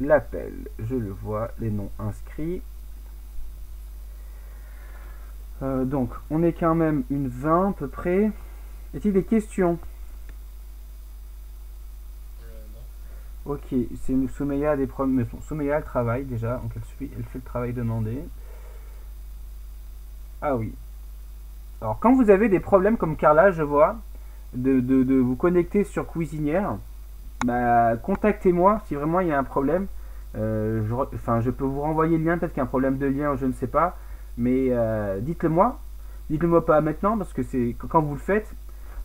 l'appel. Je le vois, les noms inscrits. Donc, on est quand même une 20 à peu près. Y a-t-il des questions? Non. Ok, c'est Soumeya a des problèmes. Mais bon, Soumeya elle travaille déjà, donc elle fait le travail demandé. Ah oui. Alors, quand vous avez des problèmes comme Carla, je vois, de vous connecter sur Cuisinière, bah, contactez-moi si vraiment il y a un problème. Enfin, je peux vous renvoyer le lien, peut-être qu'il y a un problème de lien, je ne sais pas. Mais dites-le moi. Dites-le moi pas maintenant, parce que c'est quand vous le faites.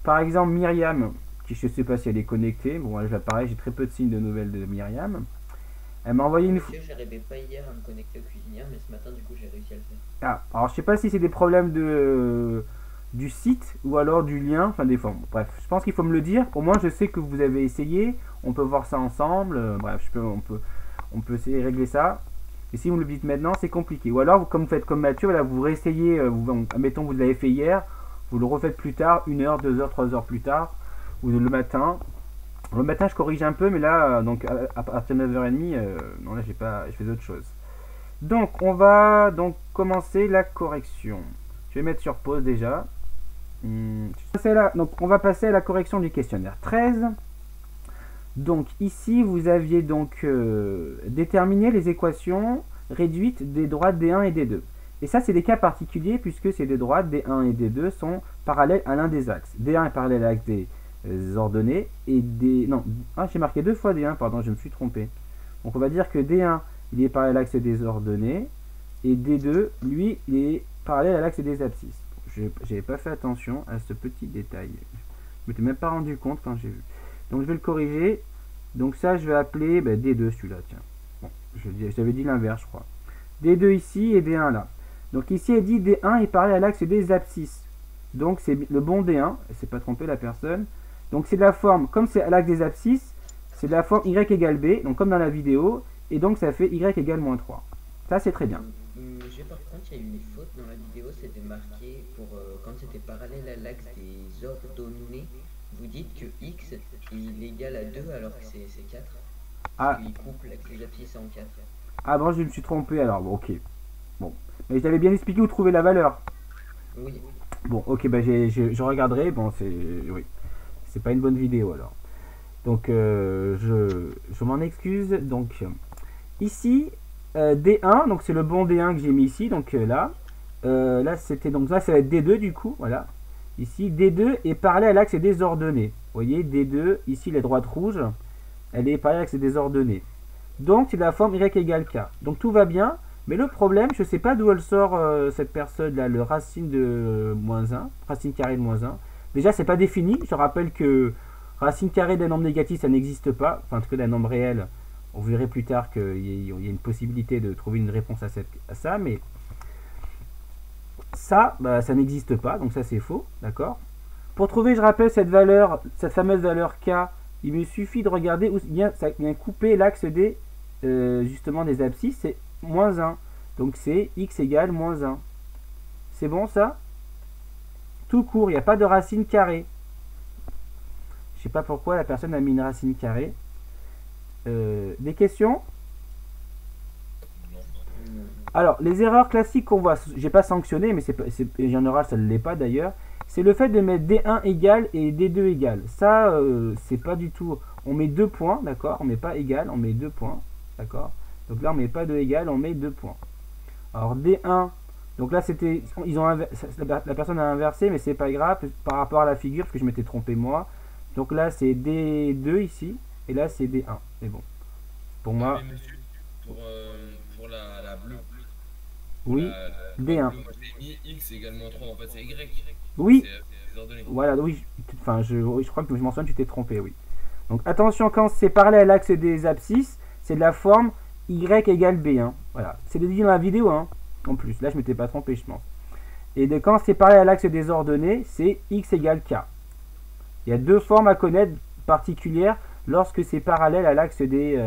Par exemple, Myriam, qui je ne sais pas si elle est connectée. Bon, là, pareil, j'ai très peu de signes de nouvelles de Myriam. Elle m'a envoyé Non, une. monsieur, j'arrivais pas hier à me connecter au cuisinière, mais ce matin, du coup, j'ai réussi à le faire. Ah, alors je sais pas si c'est des problèmes du site ou alors du lien, enfin des fois. Bref, je pense qu'il faut me le dire. Au moins, je sais que vous avez essayé. On peut voir ça ensemble. Bref, on peut essayer de régler ça. Et si vous me le dites maintenant, c'est compliqué. Ou alors, comme vous faites comme Mathieu, voilà, vous réessayez. Admettons, vous l'avez fait hier. Vous le refaites plus tard, 1 heure, 2 heures, 3 heures plus tard, ou le matin. Le matin, je corrige un peu, mais là, donc à partir de 9h30, non, là, j'ai pas, je fais d'autres choses. Donc, on va donc commencer la correction. Je vais mettre sur pause déjà. Donc, on va passer à la correction du questionnaire 13. Donc, ici, vous aviez donc déterminé les équations réduites des droites D1 et D2. Et ça, c'est des cas particuliers puisque ces deux droites D1 et D2 sont parallèles à l'un des axes. D1 est parallèle à l'axe des ordonnées et D... Non, j'ai marqué deux fois D1, pardon, je me suis trompé. Donc, on va dire que D1, il est parallèle à l'axe des ordonnées et D2, lui, il est parallèle à l'axe des abscisses. Je n'avais pas fait attention à ce petit détail. Je ne m'étais même pas rendu compte quand j'ai vu. Donc je vais le corriger. Donc ça, je vais appeler D2 celui-là, tiens. Bon, j'avais dit l'inverse, je crois. D2 ici et D1 là. Donc ici, elle dit D1 est parallèle à l'axe des abscisses. Donc c'est le bon D1. Elle ne s'est pas trompée la personne. Donc c'est de la forme, comme c'est à l'axe des abscisses, c'est de la forme Y égale B, donc comme dans la vidéo. Et donc ça fait Y égale moins 3. Ça, c'est très bien. Monsieur, par contre, il y a eu une faute dans la vidéo, c'était marqué pour quand c'était parallèle à l'axe des ordonnées. Vous dites que x il est égal à 2 alors que c'est 4, parce Ah, qu'il coupe l'axe des abscisses en 4. ah bon, je me suis trompé alors. Bon, ok. Bon. Mais je t'avais bien expliqué où trouver la valeur. Oui, Bon, ok, je regarderai. Bon, c'est. Oui. C'est pas une bonne vidéo alors. Donc, je m'en excuse. Donc, ici, D1, donc c'est le bon D1 que j'ai mis ici. Donc là, là, c'était. Donc là, ça va être D2 du coup. Voilà. Ici, D2 est parallèle à l'axe des ordonnées. Vous voyez, D2, ici, les droites rouges, elle est parallèle à l'axe des ordonnées. Donc, c'est de la forme Y égale K. Donc, tout va bien. Mais le problème, je ne sais pas d'où elle sort cette personne-là, le racine de moins 1, racine carrée de moins 1. Déjà, c'est pas défini. Je rappelle que racine carrée d'un nombre négatif, ça n'existe pas. Enfin, en tout cas, d'un nombre réel. On verrait plus tard qu'il y a une possibilité de trouver une réponse à ça. Mais ça, ça n'existe pas. Donc, ça, c'est faux. D'accord. Pour trouver, je rappelle, cette valeur, cette fameuse valeur K, il me suffit de regarder où ça vient couper l'axe des, justement, des abscisses. C'est moins 1. Donc c'est x égale moins 1. C'est bon ça? Tout court, il n'y a pas de racine carrée. Je ne sais pas pourquoi la personne a mis une racine carrée. Des questions? non. Alors, les erreurs classiques qu'on voit, j'ai pas sanctionné, mais en général ça ne l'est pas d'ailleurs, c'est le fait de mettre D1 égal et D2 égal. Ça, c'est pas du tout. On met 2 points, d'accord? On met pas égal, on met 2 points, d'accord? Donc là, on met pas de égal, on met 2 points. Alors D1, donc là c'était, la personne a inversé, mais c'est pas grave par rapport à la figure parce que je m'étais trompé moi. Donc là c'est D2 ici et là c'est D1. C'est bon. Pour Ah moi, mais monsieur, pour la bleue, pour oui, la droite D1. bleue, moi j'ai mis x égale 3, en fait c'est y, Oui, c'est les ordonnées. voilà, oui, enfin oui, je crois que je mentionne tu t'es trompé, oui. Donc attention quand c'est parallèle à l'axe des abscisses, c'est de la forme Y égale B1. Voilà, c'est dit dans la vidéo, hein. En plus, là je m'étais pas trompé, je pense. Et de quand c'est parallèle à l'axe des ordonnées, c'est x égale k. Il y a deux formes à connaître particulières lorsque c'est parallèle à l'axe des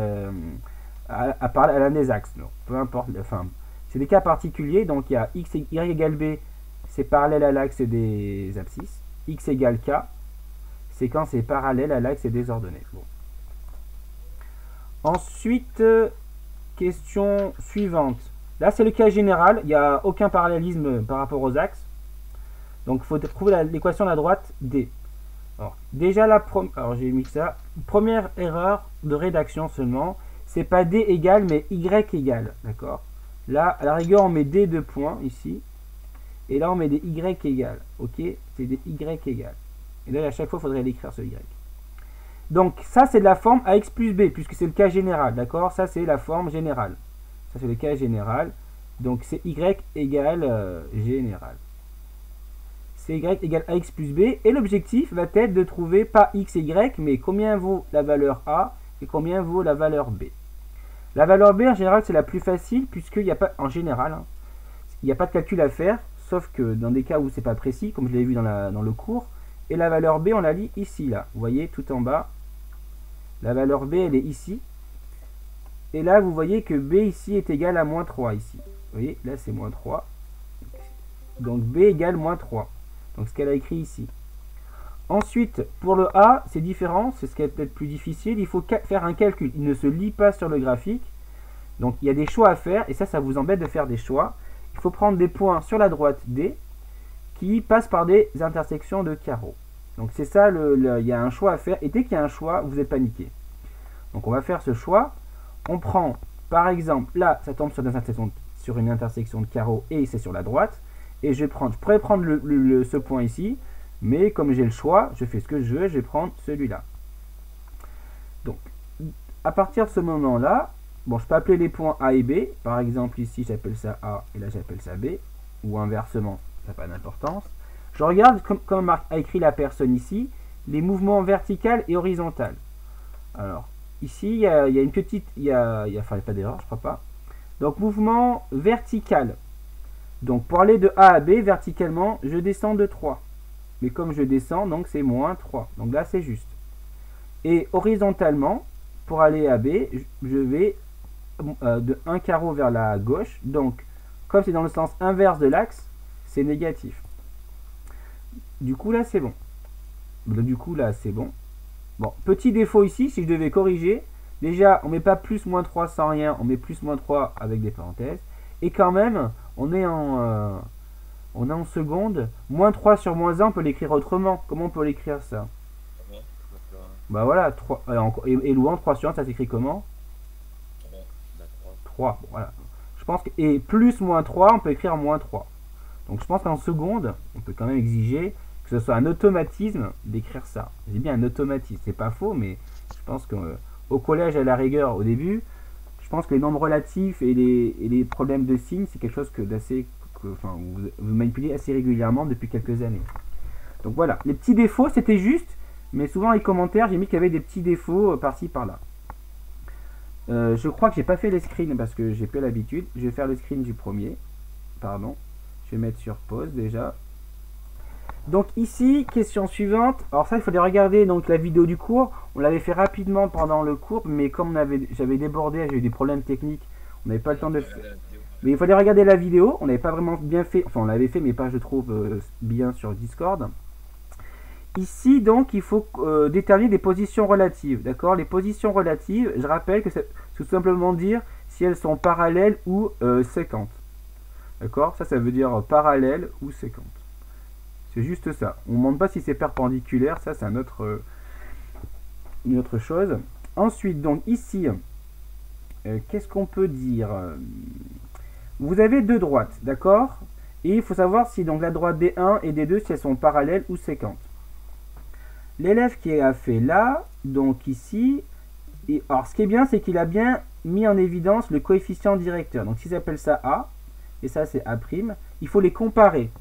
à l'un des axes. Donc, peu importe, enfin, c'est des cas particuliers. Donc il y a x y égale b, c'est parallèle à l'axe des abscisses. X égale k, c'est quand c'est parallèle à l'axe des ordonnées. Bon. Ensuite, question suivante. Là, c'est le cas général. Il n'y a aucun parallélisme par rapport aux axes. Donc, il faut trouver l'équation de la droite D. Alors, déjà, alors j'ai mis ça. Première erreur de rédaction seulement. C'est pas D égale, mais Y égale. D'accord? Là, à la rigueur, on met D de points ici. Et là, on met des Y égales. Ok? C'est des Y égales. Et là, à chaque fois, il faudrait l'écrire ce Y. Donc, ça, c'est de la forme AX plus B, puisque c'est le cas général. D'accord? Ça, c'est la forme générale. Ça, c'est le cas général. Donc, c'est Y égale général. C'est Y égale AX plus B. Et l'objectif va être de trouver pas X et Y, mais combien vaut la valeur A et combien vaut la valeur B. La valeur B, en général, c'est la plus facile, puisqu'il n'y a pas, en général, hein, il n'y a pas de calcul à faire, sauf que dans des cas où c'est pas précis, comme je l'ai vu dans le cours. Et la valeur B, on la lit ici, là. Vous voyez, tout en bas. La valeur B, elle est ici. Et là, vous voyez que B ici est égal à moins 3 ici. Vous voyez, là, c'est moins 3. Donc, B égale moins 3. Donc, ce qu'elle a écrit ici. Ensuite, pour le A, c'est différent. C'est ce qui est peut-être plus difficile. Il faut faire un calcul. Il ne se lit pas sur le graphique. Donc, il y a des choix à faire. Et ça vous embête de faire des choix. Il faut prendre des points sur la droite D qui passent par des intersections de carreaux. Donc, c'est ça, il y a un choix à faire. Et dès qu'il y a un choix, vous êtes paniqué. Donc, on va faire ce choix. On prend, par exemple, là, ça tombe sur une intersection de carreaux et c'est sur la droite. Et je pourrais prendre ce point ici, mais comme j'ai le choix, je fais ce que je veux, je vais prendre celui-là. Donc, à partir de ce moment-là, bon, je peux appeler les points A et B. Par exemple, ici, j'appelle ça A et là, j'appelle ça B. Ou inversement, ça n'a pas d'importance. Je regarde, comme a écrit la personne ici, les mouvements verticaux et horizontaux. Alors, ici, il y a une petite... Enfin, pas d'erreur, je crois pas. Donc, mouvement vertical. Donc, pour aller de A à B, verticalement, je descends de 3. Mais comme je descends, donc c'est moins 3. Donc là, c'est juste. Et horizontalement, pour aller à B, je vais de 1 carreau vers la gauche. Donc, comme c'est dans le sens inverse de l'axe, c'est négatif. Du coup, là, c'est bon. Du coup, là, c'est bon. Bon, petit défaut ici, si je devais corriger, déjà, on ne met pas plus moins 3 sans rien, on met plus moins 3 avec des parenthèses. Et quand même, on est en seconde. Moins 3 sur moins 1, on peut l'écrire autrement. Comment on peut l'écrire ça? Bah voilà, 3, et loin, 3 sur 1, ça s'écrit comment? 3, bon, voilà. Je pense que, et plus moins 3, on peut écrire moins 3. Donc je pense qu'en seconde, on peut quand même exiger que ce soit un automatisme d'écrire ça. J'ai bien un automatisme, c'est pas faux, mais je pense qu'au collège, à la rigueur, au début, je pense que les nombres relatifs et les problèmes de signes, c'est quelque chose d'assez, enfin, vous manipulez assez régulièrement depuis quelques années. Donc voilà, les petits défauts, c'était juste, mais souvent les commentaires, j'ai mis qu'il y avait des petits défauts par-ci, par-là. Je crois que j'ai pas fait les screens parce que j'ai pas l'habitude. Je vais faire le screen du premier. Pardon. Je vais mettre sur pause déjà. Donc ici, question suivante. Alors ça, il fallait regarder donc la vidéo du cours. On l'avait fait rapidement pendant le cours, mais comme j'avais débordé, j'ai eu des problèmes techniques, on n'avait pas le temps de faire. Mais il fallait regarder la vidéo. On n'avait pas vraiment bien fait. Enfin, on l'avait fait, mais pas, je trouve, bien sur Discord. Ici, donc, il faut déterminer des positions relatives. D'accord? Les positions relatives, je rappelle que c'est tout simplement dire si elles sont parallèles ou séquentes. D'accord? Ça veut dire parallèle ou séquente. C'est juste ça. On ne demande pas si c'est perpendiculaire. Ça, c'est une autre chose. Ensuite, donc, ici, qu'est-ce qu'on peut dire? Vous avez deux droites, d'accord? Et il faut savoir si donc la droite D1 et D2, si elles sont parallèles ou séquentes. L'élève qui a fait là, donc ici, alors ce qui est bien, c'est qu'il a bien mis en évidence le coefficient directeur. Donc s'il appelle ça A, et ça c'est A', il faut les comparer.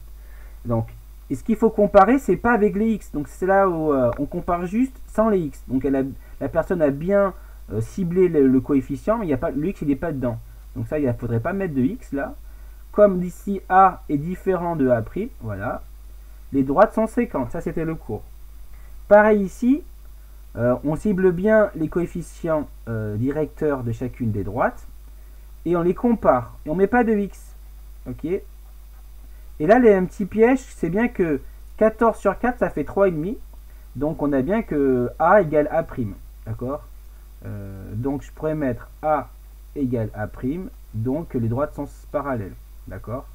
Donc, et ce qu'il faut comparer, c'est pas avec les X. Donc c'est là où on compare juste sans les X. Donc la personne a bien ciblé le coefficient, mais il y a pas, le X il n'est pas dedans. Donc ça, il ne faudrait pas mettre de X là. Comme ici A est différent de A', voilà. Les droites sont séquentes, ça c'était le cours. Pareil ici, on cible bien les coefficients directeurs de chacune des droites et on les compare. Et on ne met pas de X. Ok. Et là, un petit piège, c'est bien que 14 sur 4, ça fait 3,5. Donc on a bien que A égale A'. D'accord? Donc je pourrais mettre A égale A', donc les droites sont parallèles. D'accord.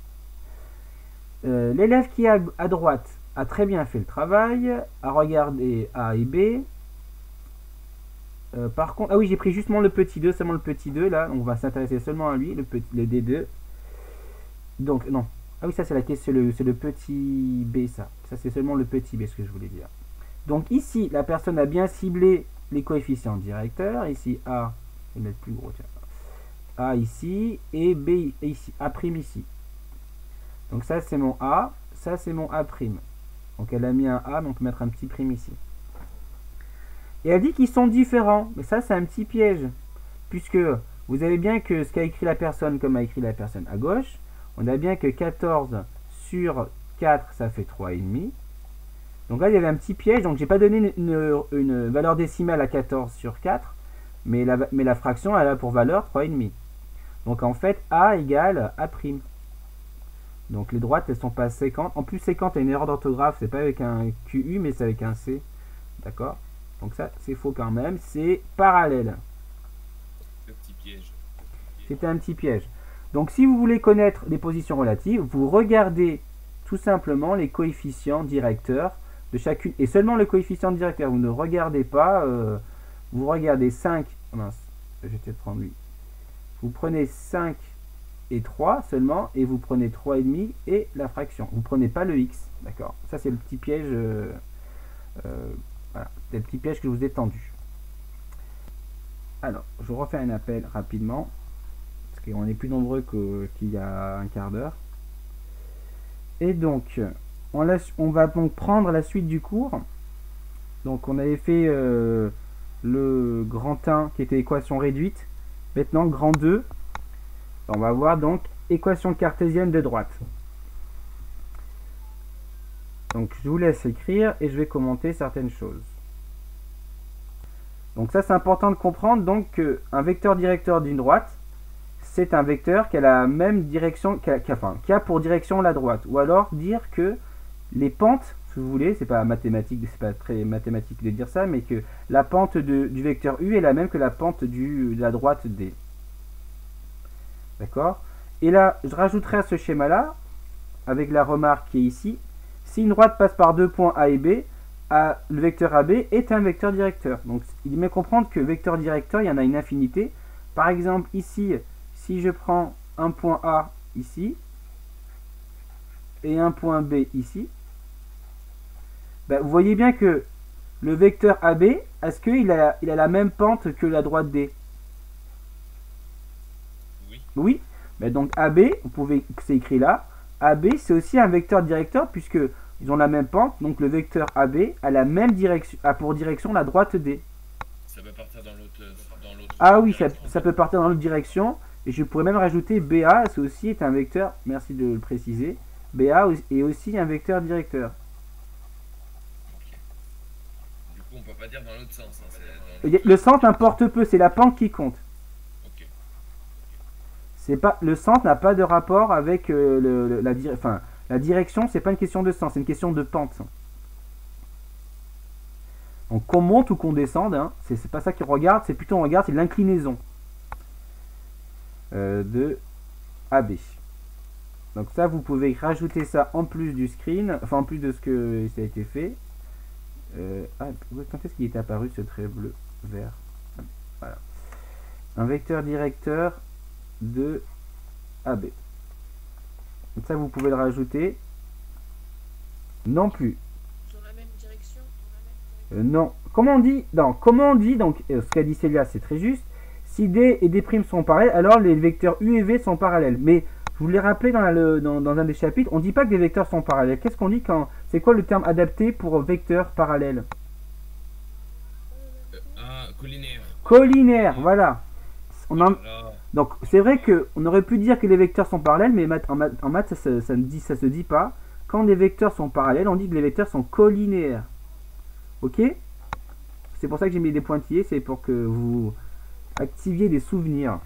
L'élève qui est à droite a très bien fait le travail, a regardé A et B. Par contre, ah oui, j'ai pris justement le petit 2, seulement le petit 2 là, on va s'intéresser seulement à lui, le D2. Donc, non. Ah oui, ça c'est la question, c'est le petit B, ça. Ça c'est seulement le petit B, ce que je voulais dire. Donc ici, la personne a bien ciblé les coefficients directeurs. Ici, A, je vais mettre plus gros, tiens. A ici, et B ici, A' ici. Donc ça c'est mon A, ça c'est mon A'. Donc elle a mis un A, donc on peut mettre un petit prime ici. Et elle dit qu'ils sont différents. Mais ça c'est un petit piège. Puisque vous avez bien que ce qu'a écrit la personne comme a écrit la personne à gauche, on a bien que 14 sur 4 ça fait 3,5. Donc là il y avait un petit piège. Donc j'ai pas donné une valeur décimale à 14 sur 4. Mais la fraction elle a pour valeur 3,5. Donc en fait A égale A'. Donc les droites elles sont pas séquentes. En plus séquente a une erreur d'orthographe, c'est pas avec un QU mais c'est avec un C. D'accord. Donc ça c'est faux quand même. C'est parallèle. Le petit piège. C'était un petit piège. Donc si vous voulez connaître les positions relatives, vous regardez tout simplement les coefficients directeurs de chacune. Et seulement le coefficient directeur. Vous ne regardez pas. Vous regardez 5. Mince, je vais peut-être prendre lui. Vous prenez 5 et 3 seulement, et vous prenez 3,5 et la fraction. Vous ne prenez pas le x, d'accord. Ça c'est le petit piège, voilà, c'est le petit piège que je vous ai tendu. Alors, je refais un appel rapidement, parce qu'on est plus nombreux qu'il y a un quart d'heure. Et donc, on va donc prendre la suite du cours. Donc on avait fait le grand 1 qui était équation réduite. Maintenant, grand 2. On va voir donc équation cartésienne de droite. Donc je vous laisse écrire et je vais commenter certaines choses. Donc ça c'est important de comprendre donc qu'un vecteur directeur d'une droite, c'est un vecteur qui a la même direction, qui a pour direction la droite. Ou alors dire que les pentes, si vous voulez, c'est pas mathématique, c'est pas très mathématique de dire ça, mais que la pente du vecteur U est la même que la pente de la droite D. D'accord. Et là, je rajouterai à ce schéma-là, avec la remarque qui est ici, si une droite passe par deux points A et B, le vecteur AB est un vecteur directeur. Donc, il est bien comprendre que vecteur directeur, il y en a une infinité. Par exemple, ici, si je prends un point A ici, et un point B ici, ben, vous voyez bien que le vecteur AB, est-ce qu'il a la même pente que la droite D? Oui, mais donc AB, vous pouvez, c'est écrit là, AB c'est aussi un vecteur directeur puisque ils ont la même pente, donc le vecteur AB a la même direction, a pour direction la droite D. Ça peut partir dans l'autre. Ah oui, ça peut partir dans l'autre direction, et je pourrais même rajouter BA, c'est aussi un vecteur, merci de le préciser, BA est aussi un vecteur directeur. Okay. Du coup on peut pas dire dans l'autre sens. Hein, le sens importe peu, c'est la pente qui compte. Pas, le centre n'a pas de rapport avec la direction, c'est pas une question de sens, c'est une question de pente. Donc qu'on monte ou qu'on descende, hein, c'est pas ça qu'il regarde, c'est plutôt on regarde, c'est l'inclinaison de AB. Donc ça, vous pouvez rajouter ça en plus du screen, enfin en plus de ce que ça a été fait. Quand est-ce qu'il est apparu ce trait bleu vert? Voilà. Un vecteur directeur de AB. Donc ça vous pouvez le rajouter. Non plus. Dans la même direction. Non. Comment on dit? Non. Comment on dit? Donc ce qu'a dit Célia, c'est très juste. Si D et D' sont parallèles, alors les vecteurs U et V sont parallèles. Mais je vous l'ai rappelé dans un des chapitres, on ne dit pas que des vecteurs sont parallèles. Qu'est-ce qu'on dit quand? C'est quoi le terme adapté pour vecteur parallèle? Collinaire. Collinaire, voilà. Donc c'est vrai qu'on aurait pu dire que les vecteurs sont parallèles, mais en maths ça se dit pas. Quand les vecteurs sont parallèles, on dit que les vecteurs sont collinéaires. Ok? C'est pour ça que j'ai mis des pointillés, c'est pour que vous activiez des souvenirs.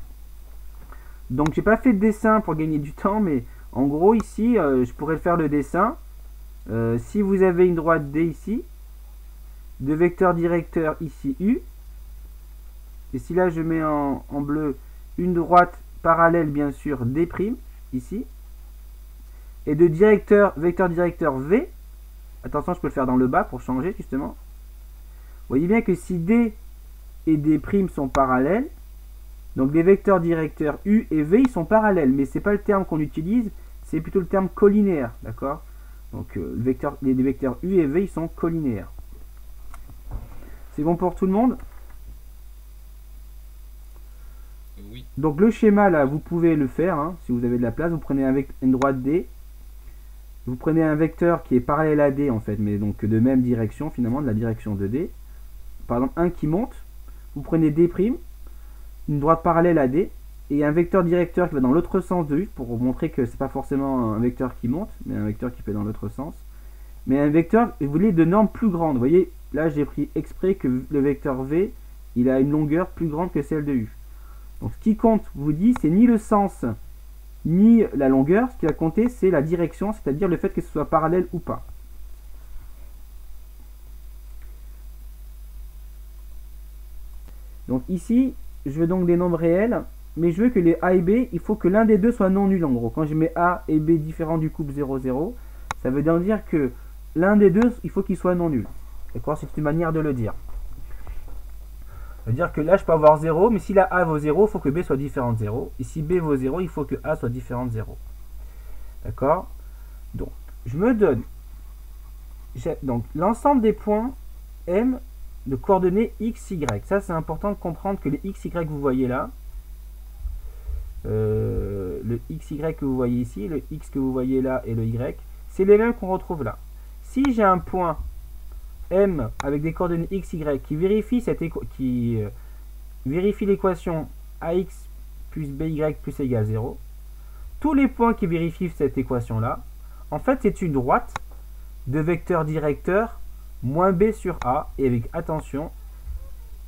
Donc j'ai pas fait de dessin pour gagner du temps, mais en gros ici, je pourrais faire le dessin. Si vous avez une droite D ici, de vecteur directeur ici U, et si là je mets en bleu une droite parallèle bien sûr D', ici, et de vecteur directeur V, attention je peux le faire dans le bas pour changer justement, vous voyez bien que si D et D' sont parallèles, donc les vecteurs directeurs U et V ils sont parallèles, mais c'est pas le terme qu'on utilise, c'est plutôt le terme collinéaire, d'accord? Donc les vecteurs U et V ils sont collinéaires. C'est bon pour tout le monde? Oui. Donc le schéma là, vous pouvez le faire, hein, si vous avez de la place, vous prenez une droite D, vous prenez un vecteur qui est parallèle à D en fait, mais donc de même direction finalement, de la direction de D. Par exemple un qui monte, vous prenez D', une droite parallèle à D, et un vecteur directeur qui va dans l'autre sens de U, pour vous montrer que c'est pas forcément un vecteur qui monte, mais un vecteur qui peut dans l'autre sens. Mais un vecteur, vous voulez, de norme plus grande. Vous voyez, là j'ai pris exprès que le vecteur V, il a une longueur plus grande que celle de U. Donc ce qui compte, vous dit, c'est ni le sens, ni la longueur. Ce qui va compter, c'est la direction, c'est-à-dire le fait que ce soit parallèle ou pas. Donc ici, je veux donc des nombres réels, mais je veux que les A et B, il faut que l'un des deux soit non nul en gros. Quand je mets A et B différents du couple 0, 0, ça veut dire que l'un des deux, il faut qu'il soit non nul. D'accord? C'est une manière de le dire. Ça veut dire que là, je peux avoir 0, mais si la A vaut 0, il faut que B soit différent de 0. Et si B vaut 0, il faut que A soit différent de 0. D'accord? Donc, je me donne donc l'ensemble des points M de coordonnées x, y. Ça, c'est important de comprendre que les x, y que vous voyez là, le x, y que vous voyez ici, le x que vous voyez là et le y, c'est les mêmes qu'on retrouve là. Si j'ai un point M avec des coordonnées x, y qui vérifie l'équation ax plus by plus égale 0, tous les points qui vérifient cette équation là, en fait c'est une droite de vecteur directeur moins b sur a, et avec attention,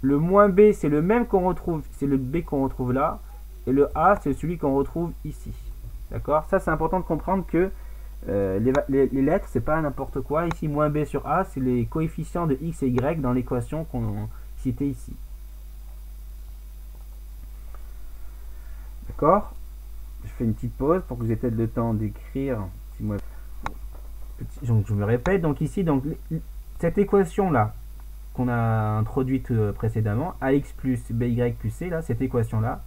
le moins b c'est le même qu'on retrouve, c'est le b qu'on retrouve là, et le a c'est celui qu'on retrouve ici. D'accord? Ça c'est important de comprendre que les lettres c'est pas n'importe quoi. Ici moins b sur a c'est les coefficients de x et y dans l'équation qu'on citait ici. D'accord? Je fais une petite pause pour que vous ayez peut-être le temps d'écrire. Donc je me répète, donc ici donc cette équation là qu'on a introduite précédemment, ax plus by plus c, là, cette équation là,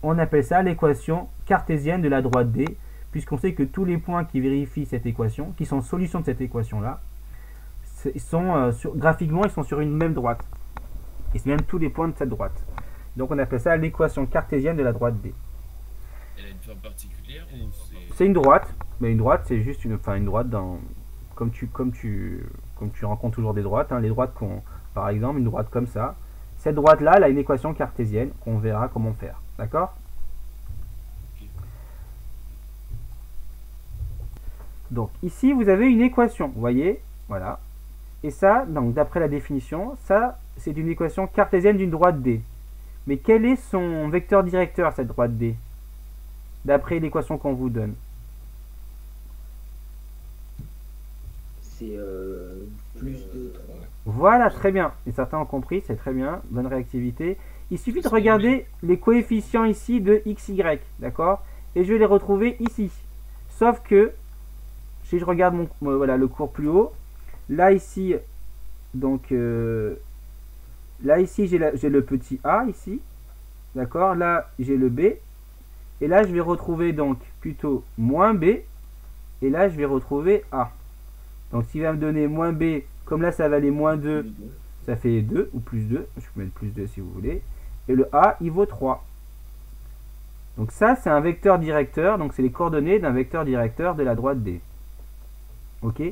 on appelle ça l'équation cartésienne de la droite D, puisqu'on sait que tous les points qui vérifient cette équation, qui sont solutions de cette équation là, graphiquement ils sont sur une même droite, et c'est même tous les points de cette droite. Donc on appelle ça l'équation cartésienne de la droite D. Elle a une forme particulière ou c'est une droite, mais une droite c'est juste une droite dans comme tu rencontres toujours des droites, hein, les droites par exemple une droite comme ça. Cette droite là, elle a une équation cartésienne qu'on verra comment faire. D'accord? Donc ici vous avez une équation, vous voyez, voilà. Et ça, donc d'après la définition, ça c'est une équation cartésienne d'une droite D. Mais quel est son vecteur directeur cette droite D? D'après l'équation qu'on vous donne. C'est plus de 3. Voilà, très bien. Et certains ont compris, c'est très bien. Bonne réactivité. Il suffit de regarder les coefficients ici de x, y, d'accord? Et je vais les retrouver ici. Sauf que, si je regarde voilà, le cours plus haut, là ici, donc, là ici j'ai le petit a ici, d'accord? Là j'ai le b. Et là je vais retrouver donc plutôt moins b. Et là je vais retrouver a. Donc s'il va me donner moins b, comme là ça valait moins 2, ça fait 2 ou plus 2. Je peux mettre plus 2 si vous voulez. Et le a, il vaut 3. Donc ça, c'est un vecteur directeur. Donc c'est les coordonnées d'un vecteur directeur de la droite D. Ok?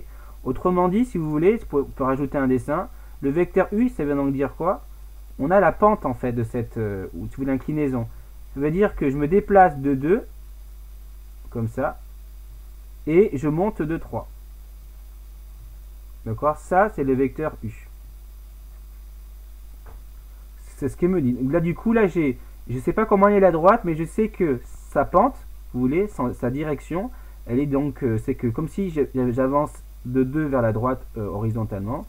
Autrement dit, si vous voulez, on peut rajouter un dessin. Le vecteur U, ça veut donc dire quoi? On a la pente en fait de cette, ou si vous voulez, l'inclinaison. Ça veut dire que je me déplace de 2, comme ça, et je monte de 3. D'accord? Ça, c'est le vecteur U. C'est ce qu'il me dit. Là, du coup, là, je ne sais pas comment il est la droite, mais je sais que sa pente, vous voulez, sa direction, elle est donc, c'est que comme si j'avance de 2 vers la droite horizontalement,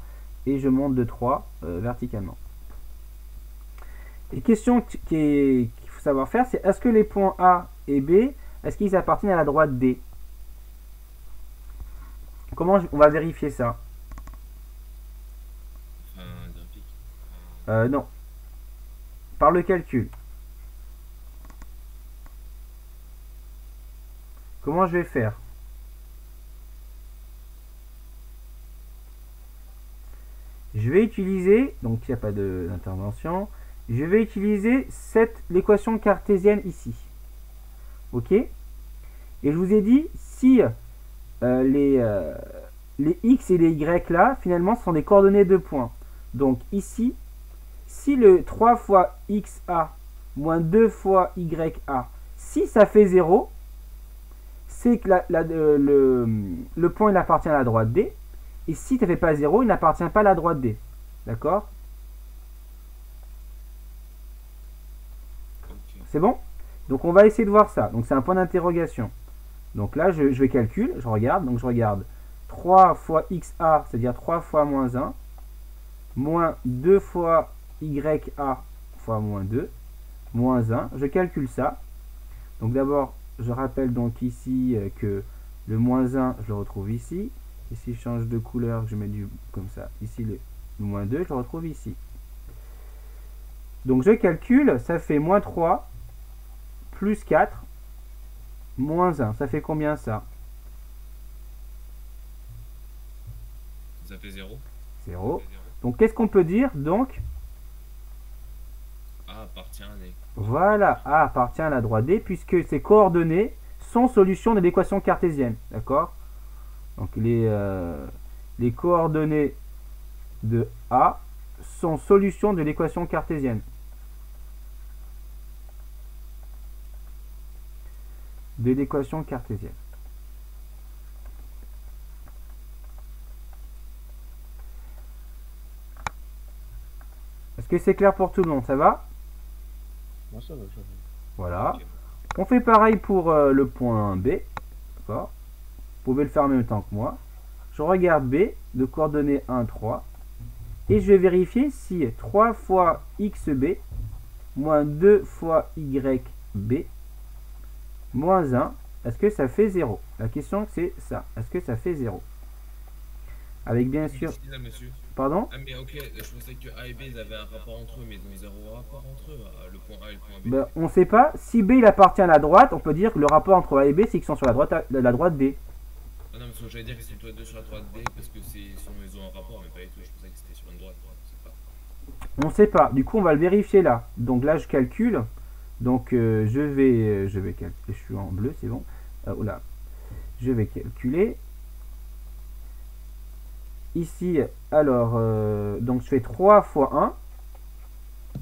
et je monte de 3 verticalement. Les questions qu'il faut savoir faire, c'est est-ce que les points A et B, est-ce qu'ils appartiennent à la droite D? Comment on va vérifier ça? Enfin, un graphique. Non. Par le calcul. Comment je vais faire? Je vais utiliser, donc il n'y a pas d'intervention, je vais utiliser l'équation cartésienne ici. Ok? Et je vous ai dit, si les x et les y là, finalement, ce sont des coordonnées de points. Donc ici, si le 3 fois xa moins 2 fois ya, si ça fait 0, c'est que le point il appartient à la droite D. Et si ça ne fait pas 0, il n'appartient pas à la droite D. D'accord? Ok. C'est bon? Donc on va essayer de voir ça. Donc c'est un point d'interrogation. Donc là, je vais calculer, je regarde. Donc je regarde 3 fois xa, c'est-à-dire 3 fois moins 1, moins 2 fois ya fois moins 2, moins 1. Je calcule ça. Donc d'abord, je rappelle donc ici que le moins 1, je le retrouve ici. Ici, je change de couleur, je mets du comme ça. Ici, le moins 2, je le retrouve ici. Donc je calcule, ça fait moins 3, plus 4, moins 1. Ça fait combien ça? Ça fait 0. 0. Donc qu'est-ce qu'on peut dire? Donc, A appartient à D. voilà, A appartient à la droite D, puisque ces coordonnées sont solutions de l'équation cartésienne. D'accord? Donc les coordonnées de A sont solutions de l'équation cartésienne. De l'équation cartésienne. Est-ce que c'est clair pour tout le monde? Ça va? Moi, ça va, ça va. Voilà. Ok. On fait pareil pour le point B. D'accord? Vous pouvez le faire en même temps que moi. Je regarde B, de coordonnées 1, 3. Et je vais vérifier si 3 fois xb moins 2 fois yb moins 1, est-ce que ça fait 0? La question c'est ça. Est-ce que ça fait 0? Avec bien sûr... Ici, là, monsieur. Pardon? Ah, mais ok, je pensais que A et B ils avaient un rapport entre eux, mais ils ont 0 rapport entre eux, le point A et le point B. Ben, on ne sait pas. Si B il appartient à la droite, on peut dire que le rapport entre A et B c'est qu'ils sont sur la droite D. Ah non, parce que j'allais dire qu'ils sont tous les deux sur la droite D parce que ils ont un rapport, mais pas du tout. Je pensais que c'était sur une droite. Je sais pas. On ne sait pas. Du coup, on va le vérifier là. Donc là, je calcule. Donc je vais calculer. Je suis en bleu, c'est bon. Oula. Je vais calculer. Ici, alors, donc je fais 3 fois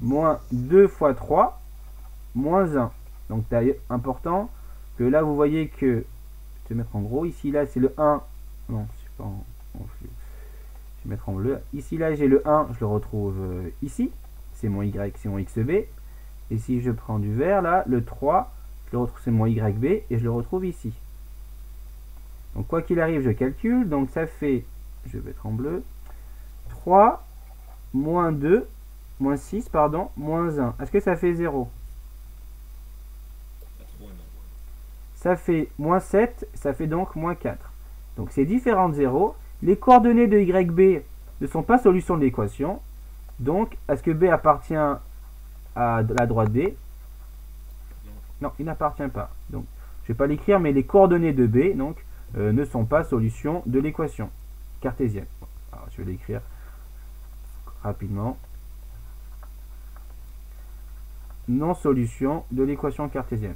1, moins 2 fois 3, moins 1. Donc, c'est important que là, vous voyez que, je vais mettre en gros, ici, là, c'est le 1. Non, je suis pas je vais mettre en bleu. Ici, là, j'ai le 1, je le retrouve ici. C'est mon Y, c'est mon XB. Et si je prends du vert, là, le 3, je le retrouve, c'est mon YB, et je le retrouve ici. Donc, quoi qu'il arrive, je calcule. Donc, ça fait... Je vais mettre en bleu. 3, moins 2, moins 6, pardon, moins 1. Est-ce que ça fait 0? Pas trop, non. Ça fait moins 7, ça fait donc moins 4. Donc ces différentes zéros. Les coordonnées de YB ne sont pas solutions de l'équation. Donc, est-ce que B appartient à la droite D? Non, il n'appartient pas. Donc, je ne vais pas l'écrire, mais les coordonnées de B donc, ne sont pas solutions de l'équation cartésienne. Alors, je vais l'écrire rapidement. Non solution de l'équation cartésienne.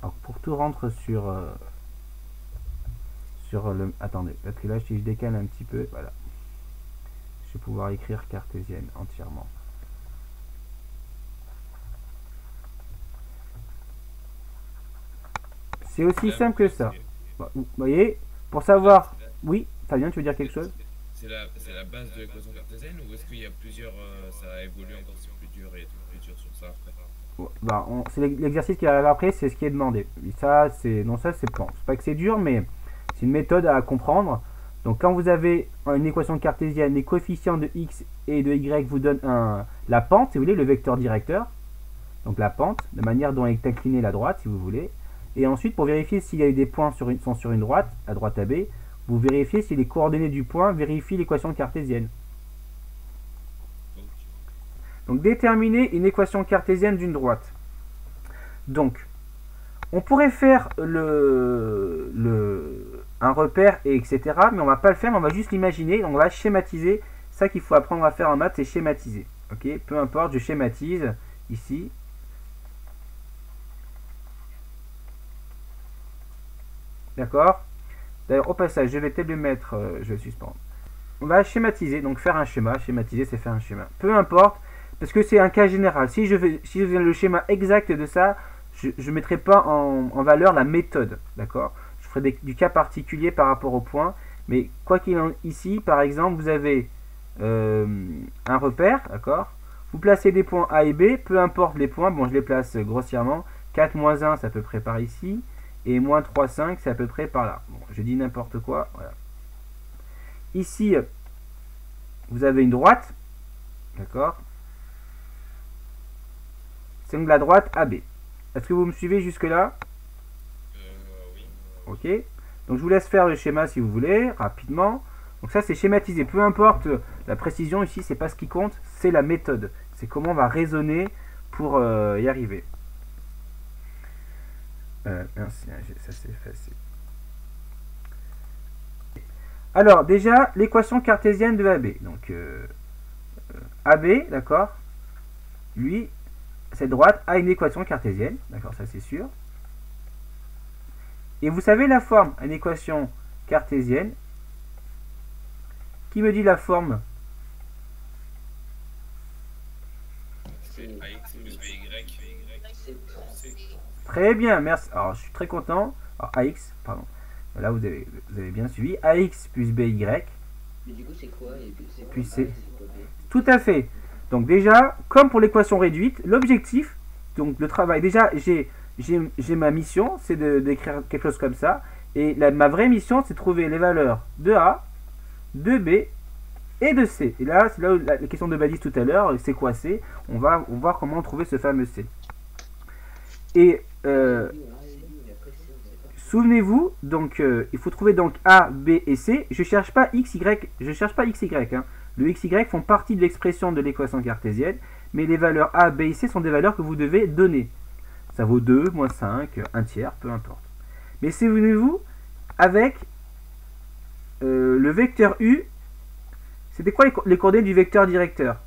Alors, pour tout rendre sur le... Attendez, parce que là, si je décale un petit peu, voilà. Je vais pouvoir écrire cartésienne entièrement. C'est aussi simple que ça. Vous voyez, pour savoir... Oui, Fabien, tu veux dire quelque chose? C'est la base de l'équation cartésienne ou est-ce qu'il y a plusieurs... ça a évolué encore, c'est plus dur et plus dur sur ça après? Bah, c'est l'exercice qui arrive après, c'est ce qui est demandé. Et ça, c'est... Non, ça, c'est bon. C'est pas que c'est dur, mais c'est une méthode à comprendre. Donc quand vous avez une équation cartésienne, les coefficients de x et de y vous donnent la pente, si vous voulez, le vecteur directeur. Donc la pente, la manière dont est inclinée la droite, si vous voulez. Et ensuite, pour vérifier s'il y a eu des points sont sur une droite, la droite AB, vous vérifiez si les coordonnées du point vérifient l'équation cartésienne. Donc déterminer une équation cartésienne d'une droite. Donc, on pourrait faire un repère, et etc. Mais on va pas le faire, on va juste l'imaginer. Donc on va schématiser. Ça qu'il faut apprendre à faire en maths, c'est schématiser. Ok, peu importe, je schématise ici. D'accord. D'ailleurs, au passage, je vais peut-être le mettre, je vais le suspendre. On va schématiser, donc faire un schéma. Schématiser, c'est faire un schéma. Peu importe, parce que c'est un cas général. Si je fais le schéma exact de ça, je ne mettrai pas en valeur la méthode. D'accord. Je ferai du cas particulier par rapport au point. Mais quoi qu'il en ici, par exemple, vous avez un repère. D'accord. Vous placez des points A et B, peu importe les points. Bon, je les place grossièrement. 4 moins 1, c'est à peu près par ici. Et moins 3, 5, c'est à peu près par là. Bon, je dis n'importe quoi. Voilà. Ici, vous avez une droite. D'accord. C'est donc la droite AB. Est-ce que vous me suivez jusque-là? Oui. Ok. Donc je vous laisse faire le schéma si vous voulez, rapidement. Donc ça, c'est schématisé. Peu importe la précision ici, c'est pas ce qui compte, c'est la méthode. C'est comment on va raisonner pour y arriver. Merci, ça s'est effacé. Alors, déjà, l'équation cartésienne de AB. Donc, AB, d'accord. Lui, cette droite a une équation cartésienne. D'accord, ça c'est sûr. Et vous savez la forme, une équation cartésienne. Qui me dit la forme? C'est AX plus BY. Très bien, merci. Alors, je suis très content. Alors, AX, pardon. Là, vous avez bien suivi. AX plus BY. Mais du coup, c'est quoi? Puis c'est tout à fait. Donc déjà, comme pour l'équation réduite, l'objectif, donc le travail, déjà, j'ai ma mission, c'est d'écrire quelque chose comme ça. Et ma vraie mission, c'est de trouver les valeurs de A, de B et de C. Et là, c'est là où la question de balise tout à l'heure, c'est quoi C? On va voir comment trouver ce fameux C. Et souvenez-vous, donc il faut trouver donc A, B et C. Je cherche pas X, Y, hein. Le X, Y font partie de l'expression de l'équation cartésienne, mais les valeurs A, B et C sont des valeurs que vous devez donner. Ça vaut 2, moins 5, 1 tiers, peu importe. Mais souvenez-vous, avec le vecteur U, c'était quoi les coordonnées du vecteur directeur?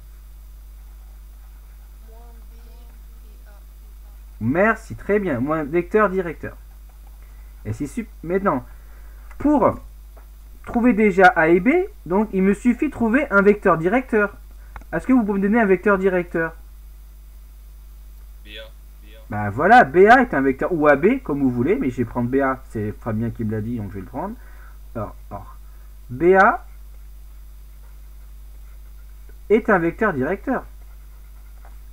Merci, très bien. Moins vecteur directeur. Et c'est super. Maintenant, pour trouver déjà A et B, donc il me suffit de trouver un vecteur directeur. Est-ce que vous pouvez me donner un vecteur directeur? BA. Ben voilà, BA est un vecteur, ou AB, comme vous voulez, mais je vais prendre BA, c'est Fabien qui me l'a dit, donc je vais le prendre. Alors, BA est un vecteur directeur.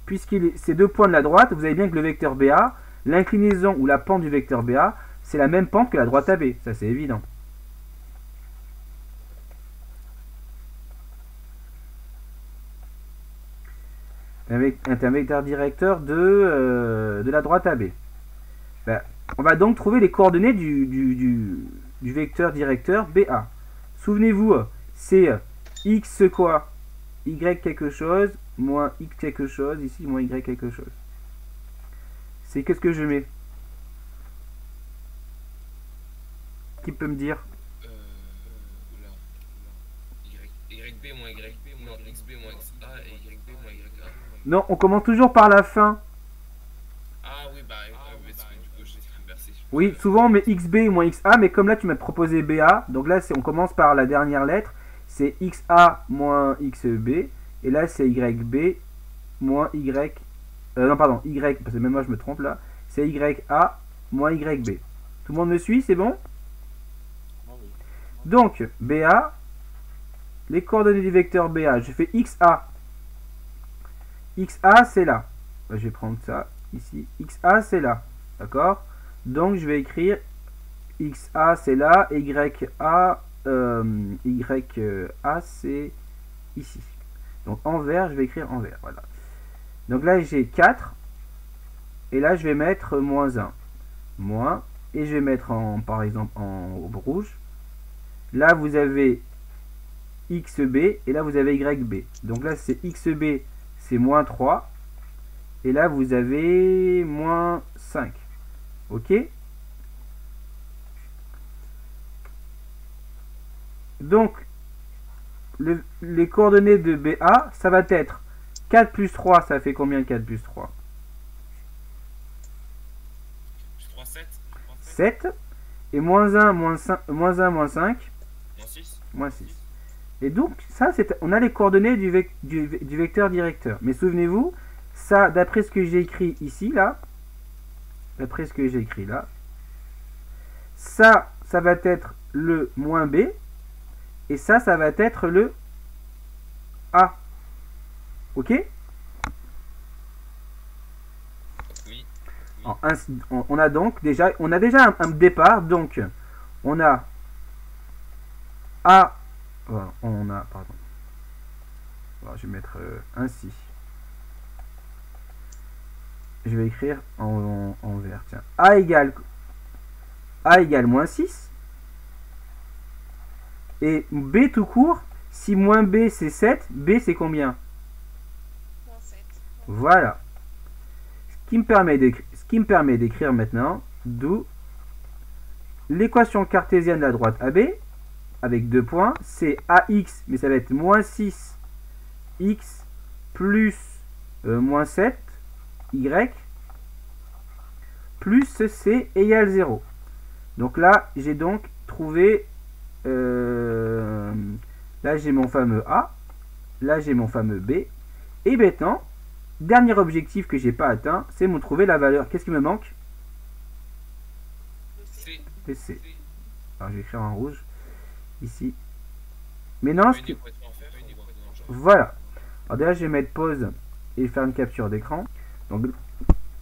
Puisqu'il ces deux points de la droite, vous avez bien que le vecteur BA, l'inclinaison ou la pente du vecteur BA, c'est la même pente que la droite AB. Ça, c'est évident. C'est un vecteur directeur de la droite AB. Ben, on va donc trouver les coordonnées du vecteur directeur BA. Souvenez-vous, c'est x quoi? Y quelque chose, moins x quelque chose, ici moins y quelque chose. C'est qu'est-ce que je mets? Qui peut me dire? YB moins YB moins XB moins XA et YB moins YA. Non, on commence toujours par la fin. Ah oui, bah du coup je l'ai inversé. Oui, souvent on met XB moins XA, mais comme là tu m'as proposé BA, donc là on commence par la dernière lettre, c'est XA moins XB, et là c'est YB moins Y, non pardon, Y, parce que même moi je me trompe là, c'est YA moins YB. Tout le monde me suit, c'est bon? Donc, BA, les coordonnées du vecteur BA, je fais XA. XA c'est là. Je vais prendre ça ici. XA c'est là. D'accord? Donc je vais écrire XA c'est là, YA YA, c'est ici. Donc en vert, je vais écrire en vert. Voilà. Donc là, j'ai 4. Et là, je vais mettre moins 1. Moins. Et je vais mettre, par exemple, en rouge. Là, vous avez XB. Et là, vous avez YB. Donc là, c'est XB, c'est moins 3. Et là, vous avez moins 5. OK? Donc, les coordonnées de BA, ça va être 4 plus 3, ça fait combien 4 plus 3? 3, 7. 7. Et moins 1, moins 5. Moins 6. Moins 6. Et donc, ça, on a les coordonnées du vecteur directeur. Mais souvenez-vous, ça, d'après ce que j'ai écrit ici, là, ça va être le moins B. Et ça va être le A. OK? Oui. On a déjà un départ. Donc, on a A. Pardon. Alors, je vais mettre ainsi. Je vais écrire en vert. Tiens. A égale moins 6. Et B tout court, si moins B c'est 7, B c'est combien? Moins 7. Voilà. Ce qui me permet d'écrire maintenant, d'où l'équation cartésienne de la droite AB, avec 2 points, c'est AX, mais ça va être moins 6 X plus moins 7 Y plus C égale 0. Donc là, j'ai donc trouvé... là j'ai mon fameux A, là j'ai mon fameux B, et maintenant, dernier objectif que j'ai pas atteint, c'est de trouver la valeur. Qu'est-ce qui me manque? Le C. Alors je vais écrire en rouge ici. Maintenant, voilà. Alors déjà je vais mettre pause et faire une capture d'écran. Donc vous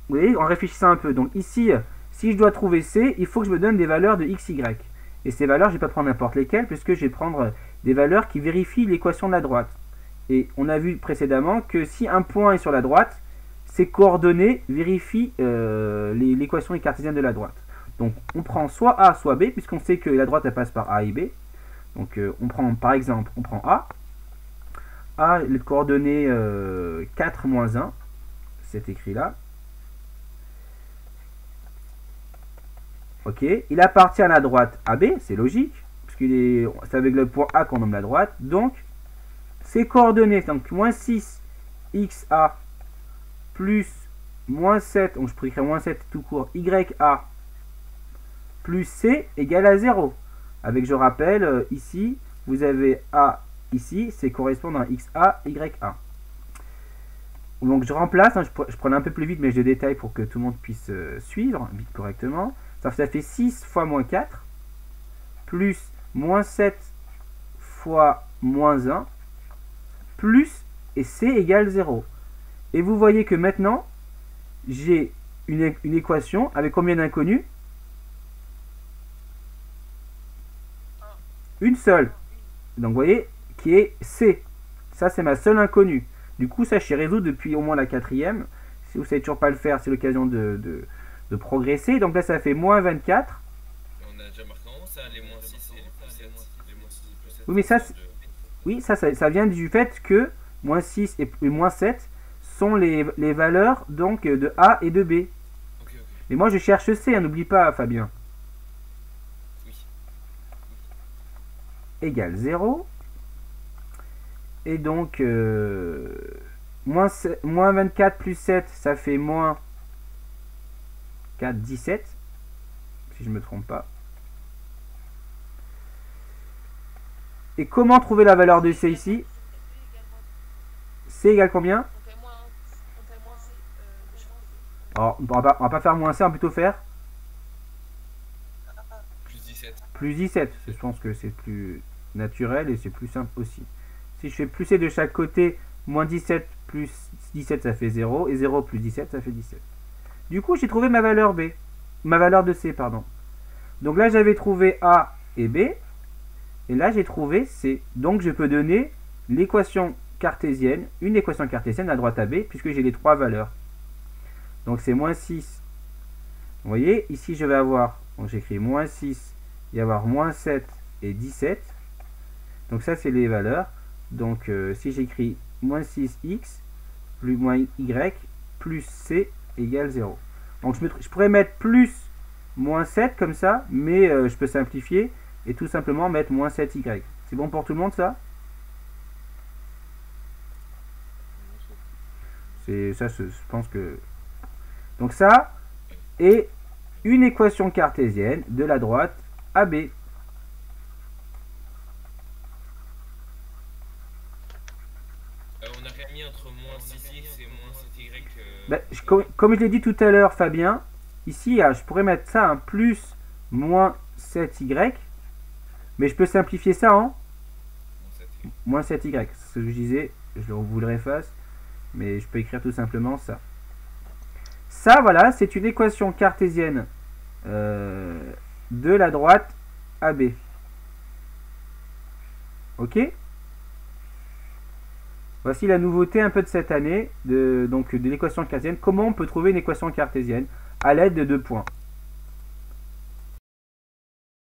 voyez, en réfléchissant un peu, donc ici, si je dois trouver C, il faut que je me donne des valeurs de x, y. Et ces valeurs, je ne vais pas prendre n'importe lesquelles, puisque je vais prendre des valeurs qui vérifient l'équation de la droite. Et on a vu précédemment que si un point est sur la droite, ses coordonnées vérifient l'équation cartésienne de la droite. Donc on prend soit A, soit B, puisqu'on sait que la droite elle passe par A et B. Donc on prend par exemple, on prend A. A, les coordonnées 4 moins 1, c'est écrit là. Ok, il appartient à la droite AB, c'est logique, puisqu'il c'est avec le point A qu'on nomme la droite. Donc, ses coordonnées, donc moins 6 XA plus moins 7, donc je pourrais écrire moins 7 tout court, YA plus C égale à 0. Avec, je rappelle, ici, vous avez A ici, c'est correspondant à XA, YA. Donc je remplace, hein, je prends un peu plus vite, mais je détaille pour que tout le monde puisse suivre vite correctement. Ça fait 6 fois moins 4, plus moins 7 fois moins 1, plus, et C égale 0. Et vous voyez que maintenant, j'ai une équation avec combien d'inconnus? Une seule. Donc vous voyez, qui est C. Ça, c'est ma seule inconnue. Du coup, ça, je sais résoudre depuis au moins la 4e. Si vous ne savez toujours pas le faire, c'est l'occasion de progresser. Donc là, ça fait moins 24. On a déjà marqué en haut, ça, les moins 6 et les plus 7. Les moins 6 et plus 7. Oui, mais ça, oui, ça vient du fait que moins 6 et moins 7 sont les valeurs donc, de A et de B. Ok. Mais moi, je cherche C, hein, n'oublie pas, Fabien. Oui. Égale 0. Et donc, moins 24 plus 7, ça fait moins 4, 17. Si je ne me trompe pas. Et comment trouver la valeur de C ici? C égale combien? Alors, on va pas faire moins C, on va plutôt faire Plus 17. plus 17. Je pense que c'est plus naturel et c'est plus simple aussi. Si je fais plus C de chaque côté, moins 17 plus 17, ça fait 0. Et 0 plus 17, ça fait 17. Du coup, j'ai trouvé ma valeur B. Ma valeur de C, pardon. Donc là, j'avais trouvé A et B. Et là, j'ai trouvé C. Donc, je peux donner l'équation cartésienne, une équation cartésienne à droite AB, puisque j'ai les trois valeurs. Donc, c'est moins 6. Vous voyez, ici, je vais avoir, donc j'écris moins 6, il va y avoir moins 7 et 17. Donc, ça, c'est les valeurs. Donc, si j'écris moins 6x plus moins y plus c égale 0. Donc, je pourrais mettre plus moins 7 comme ça, mais je peux simplifier et tout simplement mettre moins 7y. C'est bon pour tout le monde, ça? C'est ça, je pense que... Donc, ça est une équation cartésienne de la droite AB. On a rien mis entre moins 6x et moins 7y. Ben, comme je l'ai dit tout à l'heure, Fabien, ici, je pourrais mettre ça en plus moins 7y, mais je peux simplifier ça en moins 7y. C'est ce que je disais, je vous le réefface, mais je peux écrire tout simplement ça. Ça, voilà, c'est une équation cartésienne de la droite AB. Ok? Voici la nouveauté un peu de cette année, de l'équation cartésienne. Comment on peut trouver une équation cartésienne? À l'aide de 2 points.